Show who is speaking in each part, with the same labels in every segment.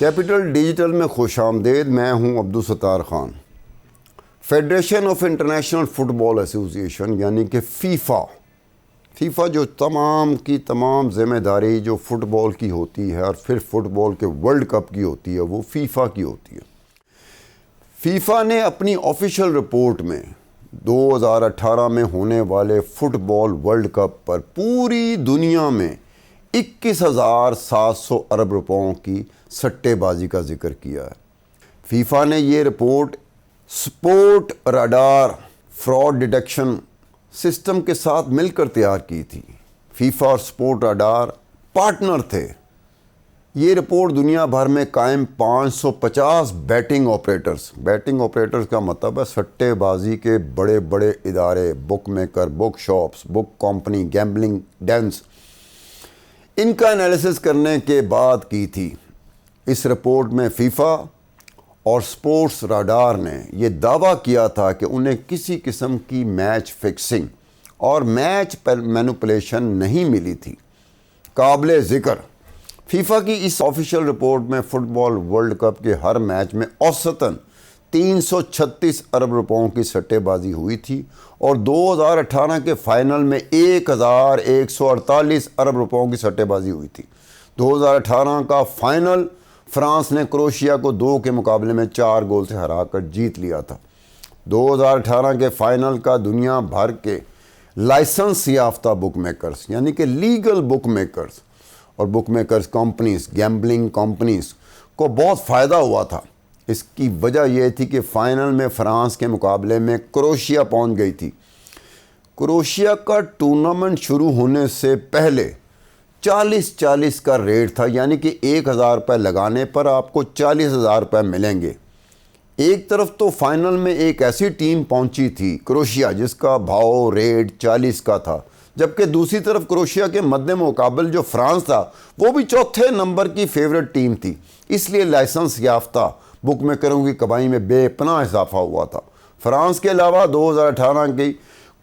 Speaker 1: Capital digital میں خوش آمدید. میں ہوں Abdul Sattar Khan. Federation of international football association یعنی کہ فیفا جو تمام کی تمام ذمہ داری جو فٹ بال کی ہوتی ہے اور پھر فٹ بال کے ورلڈ کپ کی ہوتی ہے وہ فیفا کی ہوتی ہے. فیفا نے اپنی آفیشیل رپورٹ میں 2018 میں ہونے والے فٹ بال ورلڈ کپ پر پوری دنیا میں 21,700 ارب روپوں کی سٹے بازی کا ذکر کیا ہے. فیفا نے یہ report support radar fraud detection system کے ساتھ مل کر تیار کی تھی. فیفا اور سپورٹ راڈار پارٹنر تھے. یہ رپورٹ دنیا بھر میں قائم 550 بیٹنگ آپریٹرز کا مطلب ہے سٹے بازی کے بڑے بڑے ادارے، بک میکر، بک شاپس، بک کمپنی، گیمبلنگ ڈینس، ان کا انالیسس کرنے کے بعد کی تھی. اس رپورٹ میں فیفا اور سپورٹس راڈار نے یہ دعویٰ کیا تھا کہ انہیں کسی قسم کی میچ فکسنگ اور میچ مینوپولیشن نہیں ملی تھی. قابل ذکر فیفا کی اس آفیشیل رپورٹ میں فٹ بال ورلڈ کپ کے ہر میچ میں اوسطاً 336 ارب روپوں کی سٹے بازی ہوئی تھی اور 2018 کے فائنل میں 1,148 ارب روپوں کی سٹے بازی ہوئی تھی. 2018 کا فائنل فرانس نے کروشیا کو 2 کے مقابلے میں 4 گول سے ہرا کر جیت لیا تھا. 2018 کے فائنل کا دنیا بھر کے لائسنس یافتہ بک میکرز یعنی کہ لیگل بک میکرز اور بک میکرز کمپنیز، گیمبلنگ کمپنیز کو بہت فائدہ ہوا تھا. اس کی وجہ یہ تھی کہ فائنل میں فرانس کے مقابلے میں کروشیا پہنچ گئی تھی. کروشیا کا ٹورنامنٹ شروع ہونے سے پہلے 40 کا ریٹ تھا، یعنی کہ 1,000 روپے لگانے پر آپ کو 40,000 روپے ملیں گے. ایک طرف تو فائنل میں ایک ایسی ٹیم پہنچی تھی کروشیا جس کا بھاؤ ریٹ 40 کا تھا، جبکہ دوسری طرف کروشیا کے مد مقابل جو فرانس تھا وہ بھی چوتھے نمبر کی فیورٹ ٹیم تھی. اس لیے لائسنس یافتہ بک میکروں کی کمائی میں بے پناہ اضافہ ہوا تھا. فرانس کے علاوہ 2018 کی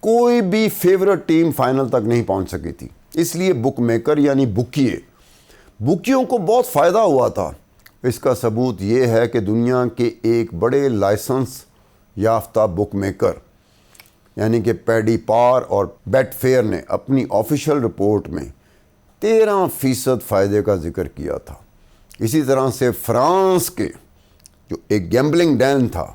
Speaker 1: کوئی بھی فیورٹ ٹیم فائنل تک نہیں پہنچ سکی تھی. اس لیے بک میکر یعنی بکیوں کو بہت فائدہ ہوا تھا. اس کا ثبوت یہ ہے کہ دنیا کے ایک بڑے لائسنس یافتہ بک میکر یعنی کہ پیڈی پار اور بیٹ فیئر نے اپنی آفیشیل رپورٹ میں 13% فائدے کا ذکر کیا تھا. اسی طرح سے فرانس کے جو ایک گیمبلنگ ڈین تھا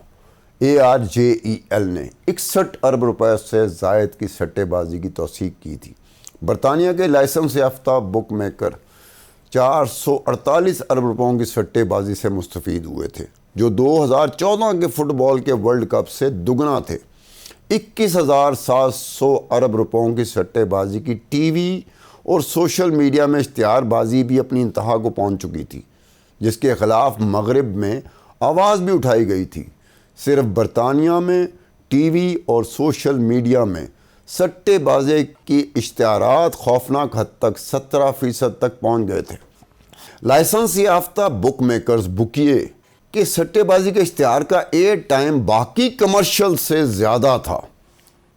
Speaker 1: ARJEL نے 61 ارب روپے سے زائد کی سٹے بازی کی توثیق کی تھی. برطانیہ کے لائسنس یافتہ بک میکر 448 ارب روپوں کی سٹے بازی سے مستفید ہوئے تھے، جو 2014 کے فٹ بال کے ورلڈ کپ سے دگنا تھے. 21,700 ارب روپوں کی سٹے بازی کی ٹی وی اور سوشل میڈیا میں اشتہار بازی بھی اپنی انتہا کو پہنچ چکی تھی، جس کے خلاف مغرب میں آواز بھی اٹھائی گئی تھی. صرف برطانیہ میں ٹی وی اور سوشل میڈیا میں سٹے بازی کی اشتہارات خوفناک حد تک 17% تک پہنچ گئے تھے. لائسنس یافتہ بک میکرز بکیے کہ سٹے بازی کے اشتہار کا ایئر ٹائم باقی کمرشل سے زیادہ تھا.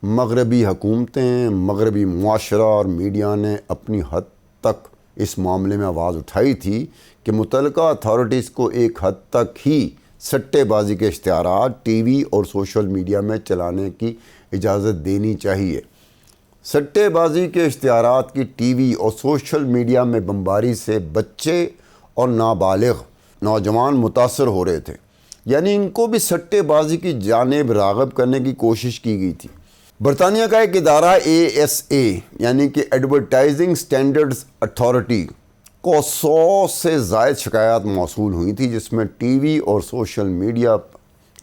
Speaker 1: مغربی حکومتیں، مغربی معاشرہ اور میڈیا نے اپنی حد تک اس معاملے میں آواز اٹھائی تھی کہ متعلقہ اتھارٹیز کو ایک حد تک ہی سٹے بازی کے اشتہارات ٹی وی اور سوشل میڈیا میں چلانے کی اجازت دینی چاہیے. سٹے بازی کے اشتہارات کی ٹی وی اور سوشل میڈیا میں بمباری سے بچے اور نابالغ نوجوان متاثر ہو رہے تھے، یعنی ان کو بھی سٹے بازی کی جانب راغب کرنے کی کوشش کی گئی تھی. برطانیہ کا ایک ادارہ ASA یعنی کہ ایڈورٹائزنگ سٹینڈرڈز اتھارٹی کو 100 سے زائد شکایات موصول ہوئی تھی، جس میں ٹی وی اور سوشل میڈیا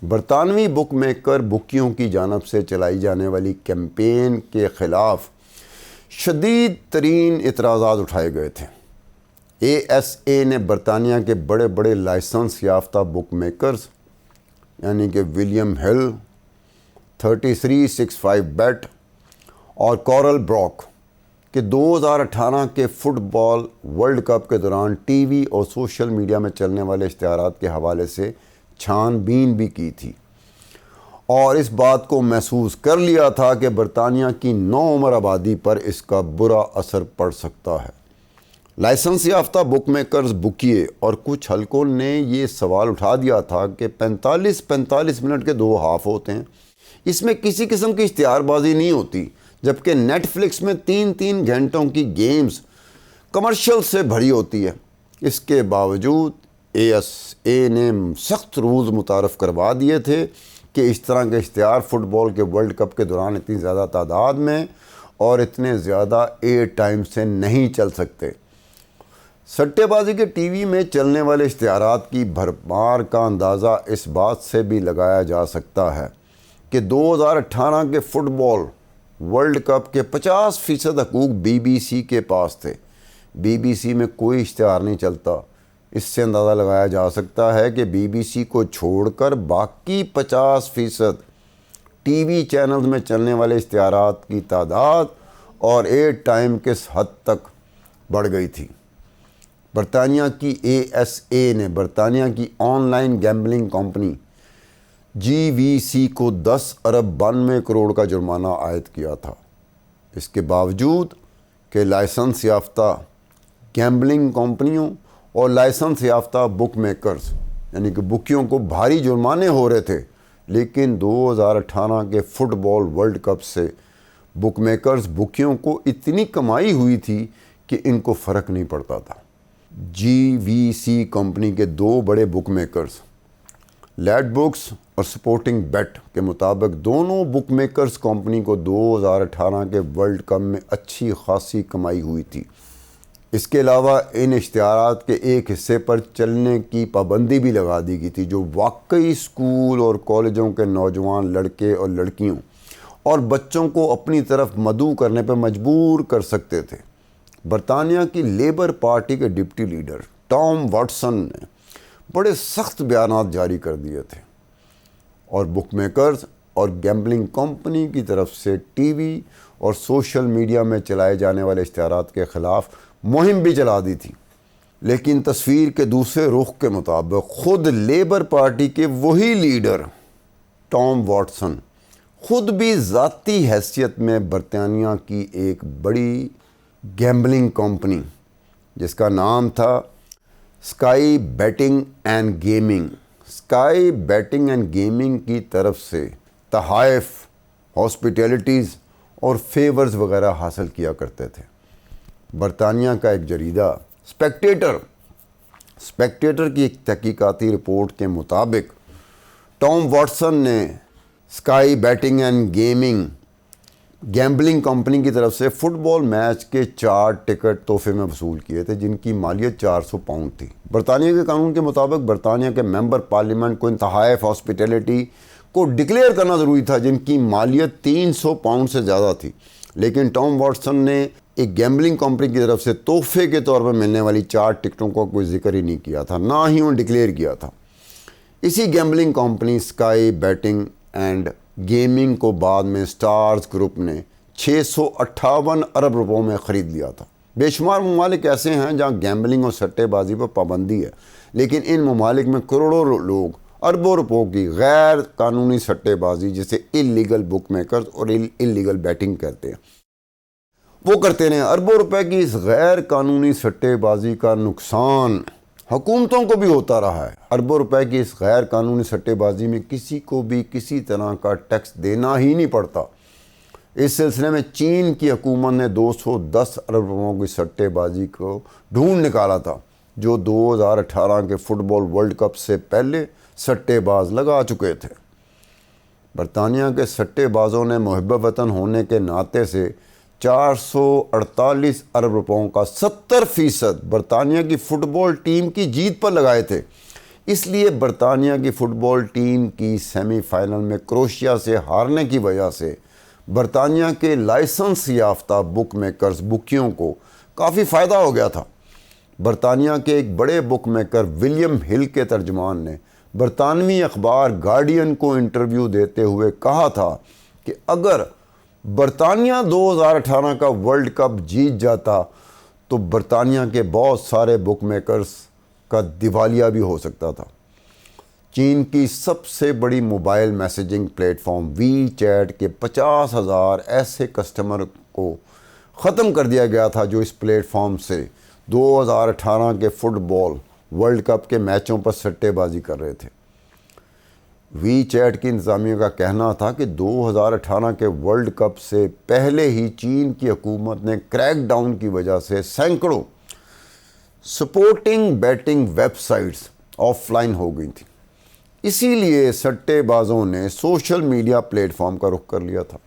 Speaker 1: برطانوی بک میکر بکیوں کی جانب سے چلائی جانے والی کیمپین کے خلاف شدید ترین اعتراضات اٹھائے گئے تھے. ASA نے برطانیہ کے بڑے بڑے لائسنس یافتہ بک میکرز یعنی کہ ولیم ہل، 3365 بیٹ اور کورل بروک کہ 2018 کے فٹ بال ورلڈ کپ کے دوران ٹی وی اور سوشل میڈیا میں چلنے والے اشتہارات کے حوالے سے چھان بین بھی کی تھی اور اس بات کو محسوس کر لیا تھا کہ برطانیہ کی نوعمر آبادی پر اس کا برا اثر پڑ سکتا ہے. لائسنس یافتہ بک میکرز بکیے اور کچھ حلقوں نے یہ سوال اٹھا دیا تھا کہ 45 منٹ کے 2 ہاف ہوتے ہیں، اس میں کسی قسم کی اشتہار بازی نہیں ہوتی، جبکہ نیٹ فلکس میں 3 گھنٹوں کی گیمز کمرشل سے بھری ہوتی ہے۔ اس کے باوجود ASA نے سخت رولز متعارف کروا دیے تھے کہ اس طرح کے اشتہار فٹ بال کے ورلڈ کپ کے دوران اتنی زیادہ تعداد میں اور اتنے زیادہ ایئر ٹائم سے نہیں چل سکتے۔ سٹے بازی کے ٹی وی میں چلنے والے اشتہارات کی بھرمار کا اندازہ اس بات سے بھی لگایا جا سکتا ہے کہ 2018 کے فٹ بال ورلڈ کپ کے 50% حقوق BBC کے پاس تھے۔ BBC میں کوئی اشتہار نہیں چلتا۔ اس سے اندازہ لگایا جا سکتا ہے کہ BBC کو چھوڑ کر باقی 50% ٹی وی چینلز میں چلنے والے اشتہارات کی تعداد اور ایئر ٹائم کس حد تک بڑھ گئی تھی۔ برطانیہ کی ASA نے برطانیہ کی on line gambling company GVC کو 10 ارب 92 کروڑ کا جرمانہ عائد کیا تھا۔ اس کے باوجود کہ لائسنس یافتہ گیمبلنگ کمپنیوں اور لائسنس یافتہ بک میکرز یعنی کہ بکیوں کو بھاری جرمانے ہو رہے تھے، لیکن 2018 کے فٹ بال ورلڈ کپ سے بک میکرز بکیوں کو اتنی کمائی ہوئی تھی کہ ان کو فرق نہیں پڑتا تھا۔ GVC کمپنی کے 2 بڑے بک میکرز لیڈ بکس اور سپورٹنگ بیٹ کے مطابق دونوں بک میکرز کمپنی کو 2018 کے ورلڈ کپ میں اچھی خاصی کمائی ہوئی تھی۔ اس کے علاوہ ان اشتہارات کے ایک حصے پر چلنے کی پابندی بھی لگا دی گئی تھی، جو واقعی اسکول اور کالجوں کے نوجوان لڑکے اور لڑکیوں اور بچوں کو اپنی طرف مدعو کرنے پر مجبور کر سکتے تھے۔ برطانیہ کی لیبر پارٹی کے ڈپٹی لیڈر ٹام واٹسن نے بڑے سخت بیانات جاری کر دیے تھے اور بک میکرز اور گیمبلنگ کمپنی کی طرف سے ٹی وی اور سوشل میڈیا میں چلائے جانے والے اشتہارات کے خلاف مہم بھی چلا دی تھی۔ لیکن تصویر کے دوسرے رخ کے مطابق خود لیبر پارٹی کے وہی لیڈر ٹام واٹسن خود بھی ذاتی حیثیت میں برطانیہ کی ایک بڑی گیمبلنگ کمپنی جس کا نام تھا اسکائی بیٹنگ اینڈ گیمنگ کی طرف سے تحائف، ہاسپٹیلٹیز اور فیورز وغیرہ حاصل کیا کرتے تھے۔ برطانیہ کا ایک جریدہ اسپیکٹیٹر کی ایک تحقیقاتی رپورٹ کے مطابق ٹام واٹسن نے sky batting and gambling company کی طرف سے فٹ بال میچ کے 4 ٹکٹ تحفے میں وصول کیے تھے، جن کی مالیت 400 پاؤنڈ تھی۔ برطانیہ کے قانون کے مطابق برطانیہ کے ممبر پارلیمنٹ کو ان تحائف ہاسپٹیلٹی کو ڈکلیئر کرنا ضروری تھا، جن کی مالیت 300 پاؤنڈ سے زیادہ تھی، لیکن ٹام واٹسن نے ایک گیمبلنگ کمپنی کی طرف سے تحفے کے طور پر ملنے والی 4 ٹکٹوں کا کوئی ذکر ہی نہیں کیا تھا، نہ ہی انہوں نے ڈکلیئر کیا تھا۔ اسی gambling company sky batting and gaming کو بعد میں اسٹارز گروپ نے 658 ارب روپوں میں خرید لیا تھا۔ بے شمار ممالک ایسے ہیں جہاں گیمبلنگ اور سٹے بازی پر پابندی ہے، لیکن ان ممالک میں کروڑوں لوگ اربوں روپوں کی غیر قانونی سٹے بازی جسے اللیگل بک میکرز اور اللیگل بیٹنگ کہتے ہیں وہ کرتے رہے۔ اربوں روپے کی اس غیر قانونی سٹے بازی کا نقصان حکومتوں کو بھی ہوتا رہا ہے۔ اربوں روپے کی اس غیر قانونی سٹے بازی میں کسی کو بھی کسی طرح کا ٹیکس دینا ہی نہیں پڑتا۔ اس سلسلے میں چین کی حکومت نے 210 ارب روپوں کی سٹے بازی کو ڈھونڈ نکالا تھا، جو 2018 کے فٹ بال ورلڈ کپ سے پہلے سٹے باز لگا چکے تھے۔ برطانیہ کے سٹے بازوں نے محب وطن ہونے کے ناطے سے 448 ارب روپوں کا 70% برطانیہ کی فٹ بال ٹیم کی جیت پر لگائے تھے۔ اس لیے برطانیہ کی فٹ بال ٹیم کی سیمی فائنل میں کروشیا سے ہارنے کی وجہ سے برطانیہ کے لائسنس یافتہ بک میکرز بکیوں کو کافی فائدہ ہو گیا تھا۔ برطانیہ کے ایک بڑے بک میکر ولیم ہل کے ترجمان نے برطانوی اخبار گارڈین کو انٹرویو دیتے ہوئے کہا تھا کہ اگر برطانیہ 2018 کا ورلڈ کپ جیت جاتا تو برطانیہ کے بہت سارے بک میکرز کا دیوالیہ بھی ہو سکتا تھا۔ چین کی سب سے بڑی موبائل میسیجنگ پلیٹ فارم وی چیٹ کے 50,000 ایسے کسٹمر کو ختم کر دیا گیا تھا جو اس پلیٹ فارم سے 2018 کے فٹ بال ورلڈ کپ کے میچوں پر سٹے بازی کر رہے تھے۔ وی چیٹ کی انتظامیہ کا کہنا تھا کہ 2018 کے ورلڈ کپ سے پہلے ہی چین کی حکومت نے کریک ڈاؤن کی وجہ سے سینکڑوں sporting betting websites offline ہو گئی تھیں، اسی لیے سٹے بازوں نے سوشل میڈیا پلیٹ فارم کا رخ کر لیا تھا۔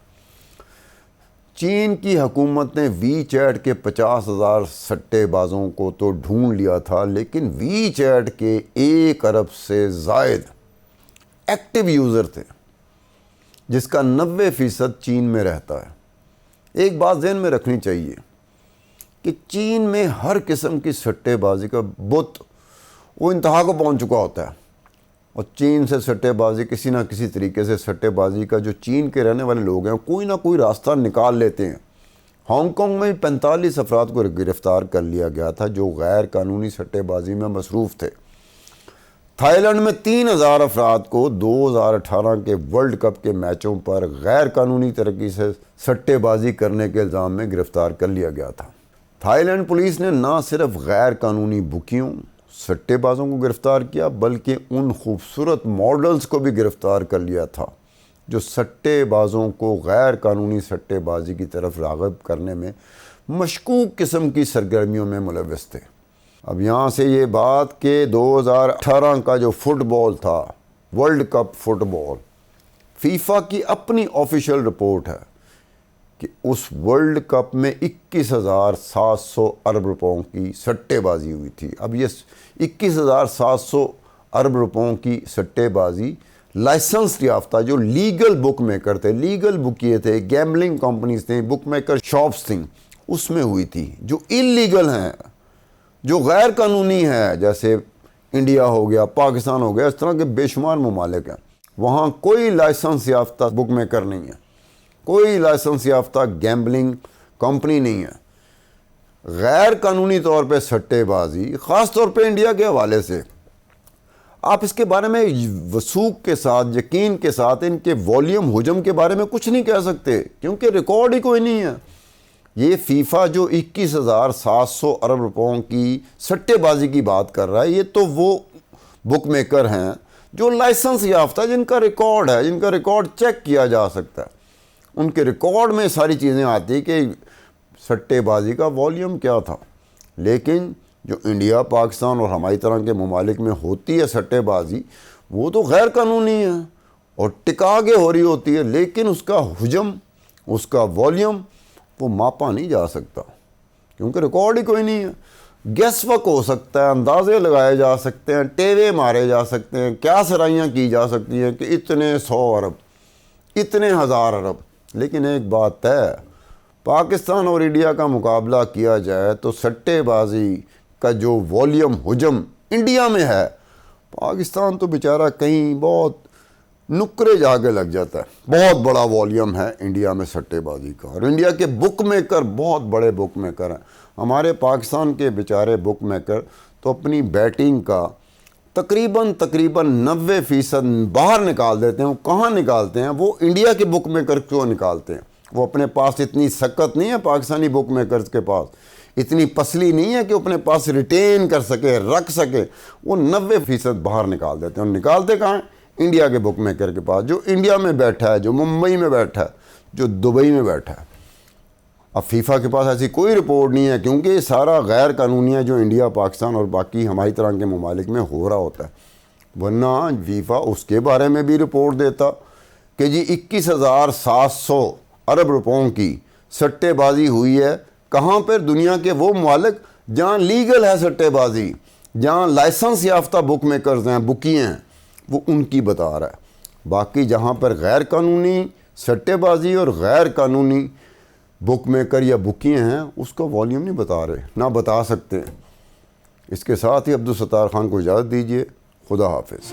Speaker 1: چین کی حکومت نے وی چیٹ کے 50,000 سٹے بازوں کو تو ڈھونڈ لیا تھا، لیکن وی چیٹ کے 1 ارب سے زائد ایکٹیو یوزر تھے، جس کا 90% چین میں رہتا ہے۔ ایک بات ذہن میں رکھنی چاہیے کہ چین میں ہر قسم کی سٹے بازی کا بت وہ انتہا کو پہنچ چکا ہوتا ہے، اور چین سے سٹے بازی کسی نہ کسی طریقے سے سٹے بازی کا جو چین کے رہنے والے لوگ ہیں کوئی نہ کوئی راستہ نکال لیتے ہیں۔ ہانگ کانگ میں 45 افراد کو گرفتار کر لیا گیا تھا جو غیر قانونی سٹے بازی میں مصروف تھے۔ تھائی لینڈ میں 3,000 افراد کو 2018 کے ورلڈ کپ کے میچوں پر غیر قانونی طریقے سے سٹے بازی کرنے کے الزام میں گرفتار کر لیا گیا تھا۔ تھائی لینڈ پولیس نے نہ صرف غیر قانونی بکیوں سٹے بازوں کو گرفتار کیا بلکہ ان خوبصورت ماڈلز کو بھی گرفتار کر لیا تھا جو سٹے بازوں کو غیر قانونی سٹے بازی کی طرف راغب کرنے میں مشکوک قسم کی سرگرمیوں میں ملوث تھے۔ اب یہاں سے یہ بات کہ 2018 کا جو فٹ بال تھا ورلڈ کپ فٹ بال، فیفا کی اپنی آفیشیل رپورٹ ہے کہ اس ورلڈ کپ میں 21,700 ارب روپوں کی سٹے بازی ہوئی تھی۔ اب یہ 21,700 ارب روپوں کی سٹے بازی لائسنس یافتہ جو لیگل بک میکر تھے، لیگل بکیے تھے، گیمبلنگ کمپنیز تھیں، بک میکر شاپس تھیں، اس میں ہوئی تھی۔ جو انلیگل ہیں، جو غیر قانونی ہے، جیسے انڈیا ہو گیا، پاکستان ہو گیا، اس طرح کے بے شمار ممالک ہیں، وہاں کوئی لائسنس یافتہ بک میکر نہیں ہے، کوئی لائسنس یافتہ گیمبلنگ کمپنی نہیں ہے۔ غیر قانونی طور پہ سٹے بازی، خاص طور پہ انڈیا کے حوالے سے، آپ اس کے بارے میں وثوق کے ساتھ، یقین کے ساتھ ان کے والیوم حجم کے بارے میں کچھ نہیں کہہ سکتے، کیونکہ ریکارڈ ہی کوئی نہیں ہے۔ یہ فیفا جو 21,700 ارب روپوں کی سٹے بازی کی بات کر رہا ہے، یہ تو وہ بک میکر ہیں جو لائسنس یافتہ، جن کا ریکارڈ ہے، جن کا ریکارڈ چیک کیا جا سکتا ہے۔ ان کے ریکارڈ میں ساری چیزیں آتی کہ سٹے بازی کا والیوم کیا تھا۔ لیکن جو انڈیا، پاکستان اور ہماری طرح کے ممالک میں ہوتی ہے سٹے بازی، وہ تو غیر قانونی ہے اور ٹکا کے ہو رہی ہوتی ہے، لیکن اس کا حجم، اس کا والیوم وہ ماپا نہیں جا سکتا، کیونکہ ریکارڈ ہی کوئی نہیں ہے۔ گیس ورک ہو سکتا ہے، اندازے لگائے جا سکتے ہیں، ٹیوے مارے جا سکتے ہیں، کیا سرائیاں کی جا سکتی ہیں کہ اتنے 100 ارب، اتنے 1000 ارب، لیکن ایک بات طے ہے، پاکستان اور انڈیا کا مقابلہ کیا جائے تو سٹے بازی کا جو والیوم حجم انڈیا میں ہے، پاکستان تو بیچارہ کہیں بہت نکرے جا کے لگ جاتا ہے۔ بہت بڑا والیوم ہے انڈیا میں سٹے بازی کا، اور انڈیا کے بک میکر بہت بڑے بک میکر ہیں۔ ہمارے پاکستان کے بیچارے بک میکر تو اپنی بیٹنگ کا تقریباً 90% باہر نکال دیتے ہیں۔ وہ کہاں نکالتے ہیں؟ وہ انڈیا کے بک میکر کیوں نکالتے ہیں؟ وہ اپنے پاس اتنی سکت نہیں ہے، پاکستانی بک میکرز کے پاس اتنی پسلی نہیں ہے کہ اپنے پاس ریٹین کر سکے، رکھ سکے۔ وہ 90% باہر نکال دیتے ہیں۔ اور نکالتے کہاں ہیں؟ انڈیا کے بک میکر کے پاس، جو انڈیا میں بیٹھا ہے، جو ممبئی میں بیٹھا ہے، جو دبئی میں بیٹھا ہے۔ اب فیفا کے پاس ایسی کوئی رپورٹ نہیں ہے، کیونکہ یہ سارا غیر قانونی ہے جو انڈیا، پاکستان اور باقی ہماری طرح کے ممالک میں ہو رہا ہوتا ہے۔ ورنہ فیفا اس کے بارے میں بھی رپورٹ دیتا کہ جی 21,700 ارب روپوں کی سٹے بازی ہوئی ہے۔ کہاں پر؟ دنیا کے وہ ممالک جہاں لیگل ہے سٹے بازی، جہاں لائسنس یافتہ بک میکرز ہیں، بکی ہیں، وہ ان کی بتا رہا ہے۔ باقی جہاں پر غیر قانونی سٹے بازی اور غیر قانونی بک میکر یا بکیے ہیں، اس کا والیوم نہیں بتا رہے، نہ بتا سکتے۔ اس کے ساتھ ہی عبدالستار خان کو اجازت دیجیے۔ خدا حافظ۔